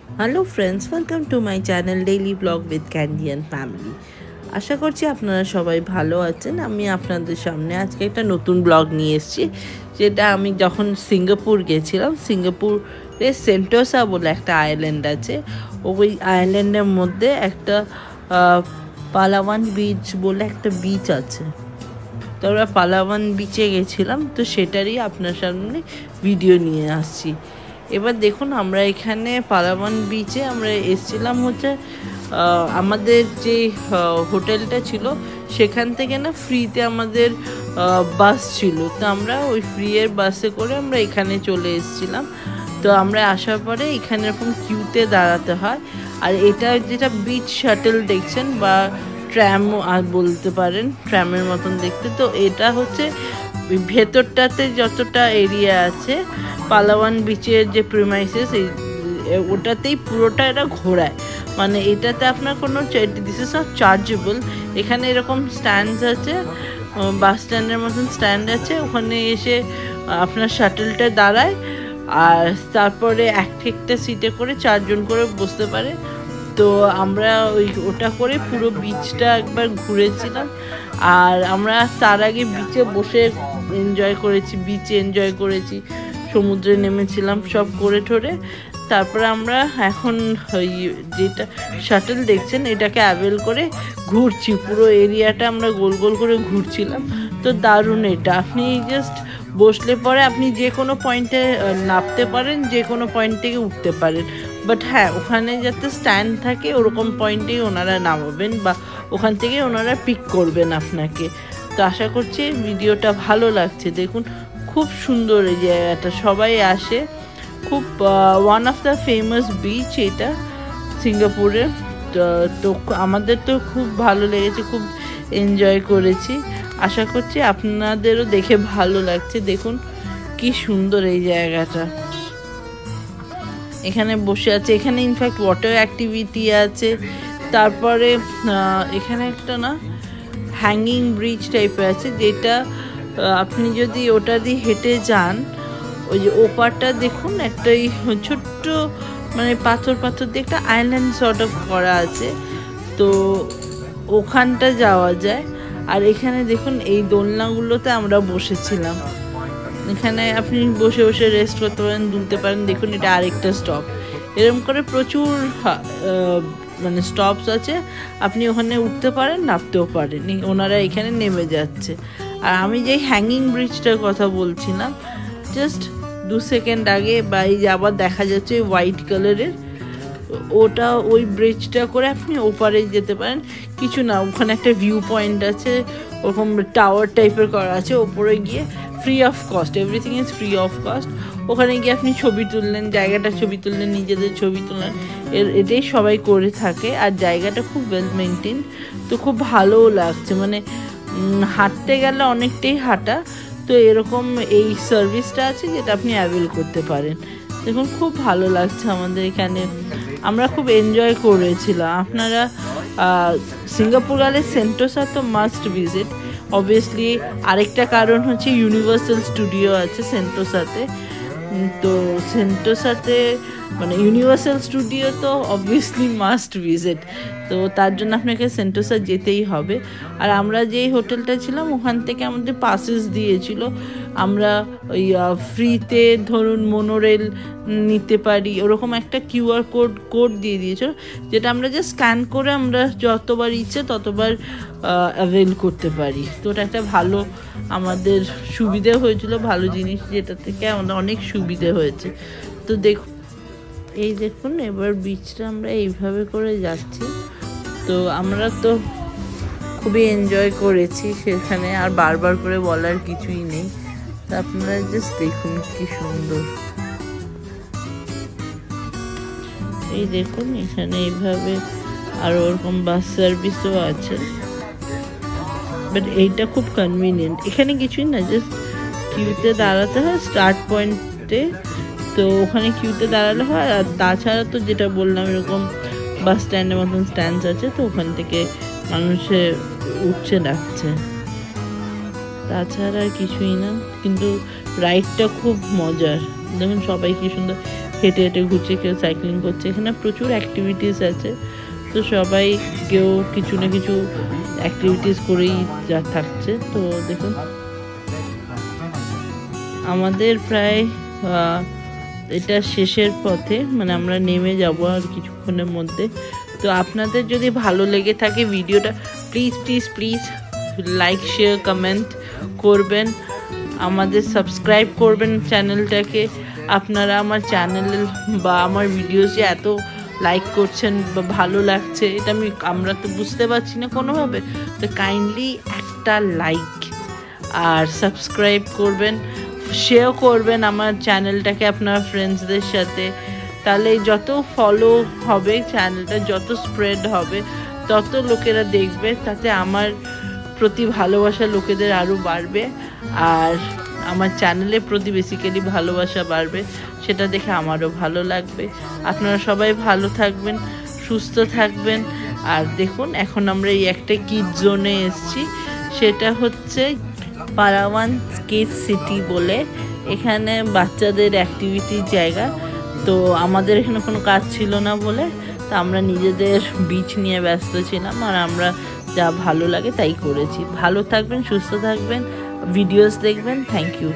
Hello friends, welcome to my channel Daily Vlog with Candy and Family. আশা করছি আপনারা সবাই ভালো আছেন। আমি আপনাদের সামনে আজকে একটা নতুন ব্লগ নিয়ে এসেছি, যেটা আমি যখন সিঙ্গাপুর গেছিলাম। সিঙ্গাপুরে সেন্টোসা বলে একটা আইল্যান্ড আছে। ওই আইল্যান্ডের মধ্যে একটা পালাওয়ান বিচ বলে একটা বিচ আছে। তো আমরা পালাওয়ান বিচে গেছিলাম, তো সেটারই আপনার সামনে ভিডিও নিয়ে আসছি। এবার দেখুন, আমরা এখানে পালাওয়ান বিচে আমরা এসেছিলাম হচ্ছে আমাদের যে হোটেলটা ছিল সেখান থেকে না ফ্রিতে আমাদের বাস ছিল। তো আমরা ওই ফ্রিয়ের বাসে করে আমরা এখানে চলে এসেছিলাম। তো আমরা আসার পরে এখানে এরকম কিউতে দাঁড়াতে হয়। আর এটা যেটা বিচ শাটল দেখছেন বা ট্র্যাম বলতে পারেন, ট্র্যামের মতন দেখতে। তো এটা হচ্ছে ভেতরটাতে যতটা এরিয়া আছে পালাওয়ান বিচের যে প্রিমাইসেস, ওটাতেই পুরোটা এটা ঘোরায়। মানে এটাতে আপনার কোনো দিস ইজ নট চার্জেবল। এখানে এরকম স্ট্যান্ডস আছে, বাস স্ট্যান্ডের মতন স্ট্যান্ড আছে, ওখানে এসে আপনার শাটলটা দাঁড়ায়। আর তারপরে একটা সিটে করে 4 জন করে বসতে পারে। তো আমরা ওটা করে পুরো বিচটা একবার ঘুরেছিলাম। আর আমরা তার আগে বিচে বসে এনজয় করেছি, সমুদ্রে নেমেছিলাম, সব করে ঠোরে। তারপরে আমরা এখন যেটা শাটল দেখছেন এটাকে অ্যাভেল করে ঘুরছি, পুরো এরিয়াটা আমরা গোল গোল করে ঘুরছিলাম। তো দারুণ এটা, আপনি জাস্ট বসলে পরে আপনি যে কোনো পয়েন্টে নামতে পারেন, যে কোনো পয়েন্ট থেকে উঠতে পারেন। বাট হ্যাঁ, ওখানে যাতে স্ট্যান্ড থাকে ওরকম পয়েন্টেই ওনারা নামাবেন বা ওখান থেকে ওনারা পিক করবেন আপনাকে। তো আশা করছি ভিডিওটা ভালো লাগছে। দেখুন, খুব সুন্দর এই জায়গাটা, সবাই আসে। খুব one of the famous beach এটা সিঙ্গাপুরে। তো আমাদের তো খুব ভালো লেগেছে, খুব এনজয় করেছি। আশা করছি আপনাদেরও দেখে ভালো লাগছে। দেখুন কি সুন্দর এই জায়গাটা, এখানে বসে আছে। এখানে ইনফ্যাক্ট ওয়াটার অ্যাক্টিভিটি আছে। তারপরে এখানে একটা না হ্যাঙ্গিং ব্রিজ টাইপের আছে, যেটা আপনি যদি ওটা দিয়ে হেঁটে যান, ওই যে ওপারটা দেখুন একটা ছোট্ট মানে পাথর দিয়ে একটা আইল্যান্ড সর্ট অফ করা আছে। তো ওখানটা যাওয়া যায়। আর এখানে দেখুন এই দোলনাগুলোতে আমরা বসেছিলাম। এখানে আপনি বসে বসে রেস্ট করতে পারেন, দুলতে পারেন। দেখুন এটা আরেকটা স্টপ। এরকম করে প্রচুর মানে স্টপস আছে, আপনি ওখানে উঠতে পারেন, নামতেও পারেন। ওনারা এখানে নেমে যাচ্ছে। আর আমি যেই হ্যাঙ্গিং ব্রিজটার কথা বলছিলাম, জাস্ট 2 সেকেন্ড আগে বা এই যে আবার দেখা যাচ্ছে হোয়াইট কালারের, ওটা ওই ব্রিজটা করে আপনি ওপারে যেতে পারেন। কিছু না, ওখানে একটা ভিউ পয়েন্ট আছে, ওরকম টাওয়ার টাইপের করা আছে। ওপরে গিয়ে free of cost, everything is free of cost. ওখানে গিয়ে আপনি ছবি তুললেন, জায়গাটা ছবি তুললেন, নিজেদের ছবি তুললেন। এটাই সবাই করে থাকে। আর জায়গাটা খুব ওয়েল মেনটেন, তো খুব ভালোও লাগছে। মানে হাঁটতে গেলে অনেকটাই হাঁটা। তো এরকম এই সার্ভিসটা আছে যেটা আপনি অ্যাভেল করতে পারেন। দেখুন খুব ভালো লাগছে আমাদের এখানে, আমরা খুব এনজয় করেছিলাম। আপনারা সিঙ্গাপুর গেলে সেন্টোসা তো মাস্ট ভিজিট। অবভিয়াসলি আরেকটা কারণ হচ্ছে ইউনিভার্সাল স্টুডিও আছে সেন্টোসাতে। তো সেন্টোসাতে মানে ইউনিভার্সাল স্টুডিও তো অবভিয়াসলি মাস্ট ভিজিট। তো তার জন্য আপনাকে সেন্টোসা যেতেই হবে। আর আমরা যেই হোটেলটা ছিলাম ওখান থেকে আমাদের পাসেস দিয়েছিল, আমরা ওই ফ্রিতে ধরুন মোনোরেল নিতে পারি, ওরকম একটা কিউআর কোড দিয়ে দিয়েছিল, যেটা আমরা জাস্ট স্ক্যান করে আমরা যতবার ইচ্ছে ততবার অ্যাভেল করতে পারি। তো ওটা একটা ভালো আমাদের সুবিধে হয়েছিল, ভালো জিনিস, যেটা থেকে আমাদের অনেক সুবিধে হয়েছে। তো দেখুন এবার বিচটা আমরা এইভাবে করে যাচ্ছি। তো আমরা তো খুবই এনজয় করেছি সেখানে, আর বারবার করে বলার কিছুই নেই। তা আপনারা জাস্ট দেখুন কি সুন্দর। এই দেখুন এখানে এইভাবে আর ওরকম বাস সার্ভিসও আছে। বাট এইটা খুব কনভিনিয়েন্ট, এখানে কিছুই না, জাস্ট কিউতে দাঁড়াতে হয় স্টার্ট পয়েন্টে। তো ওখানে কিউতে দাঁড়ালে হয়। আর তাছাড়া তো যেটা বললাম এরকম বাস স্ট্যান্ডের মতন স্ট্যান্ডস আছে, তো ওখান থেকে মানুষে উঠছে নামছে, তাছাড়া আর কিছুই না। কিন্তু রাইডটা খুব মজার, দেখুন সবাই কি সুন্দর হেঁটে হেঁটে ঘুরছে, কেউ সাইক্লিং করছে। এখানে প্রচুর অ্যাক্টিভিটিস আছে, তো সবাই কেউ কিছু না কিছু অ্যাক্টিভিটিস করেই যা থাকছে। তো দেখুন আমাদের প্রায় এটা শেষের পথে, মানে আমরা নেমে যাব আর কিছুক্ষণের মধ্যে। তো আপনাদের যদি ভালো লেগে থাকে ভিডিওটা, please please please like share comment করবেন, আমাদের সাবস্ক্রাইব করবেন চ্যানেলটাকে। আপনারা আমার চ্যানেল বা আমার ভিডিওস যে এত লাইক করছেন বা ভালো লাগছে, এটা আমরা তো বুঝতে পারছি না কোনোভাবে। তো কাইন্ডলি একটা লাইক আর সাবস্ক্রাইব করবেন, শেয়ার করবেন আমার চ্যানেলটাকে আপনার ফ্রেন্ডসদের সাথে। তাহলে যত ফলো হবে চ্যানেলটা, যত স্প্রেড হবে, তত লোকেরা দেখবে, তাতে আমার প্রতি ভালোবাসা লোকেদের আরও বাড়বে, আর আমার চ্যানেলের প্রতি বেসিক্যালি ভালোবাসা বাড়বে। সেটা দেখে আমারও ভালো লাগবে। আপনারা সবাই ভালো থাকবেন, সুস্থ থাকবেন। আর দেখুন এখন আমরা এই একটা কিড জোনে এসেছি, সেটা হচ্ছে পারাওয়ান স্কেট সিটি বলে। এখানে বাচ্চাদের অ্যাক্টিভিটির জায়গা। তো আমাদের এখানে কোনো কাজ ছিল না বলে, তো আমরা নিজেদের বিচ নিয়ে ব্যস্ত ছিলাম, আর আমরা যা ভালো লাগে তাই করেছি। ভালো থাকবেন, সুস্থ থাকবেন, ভিডিওস দেখবেন। Thank you.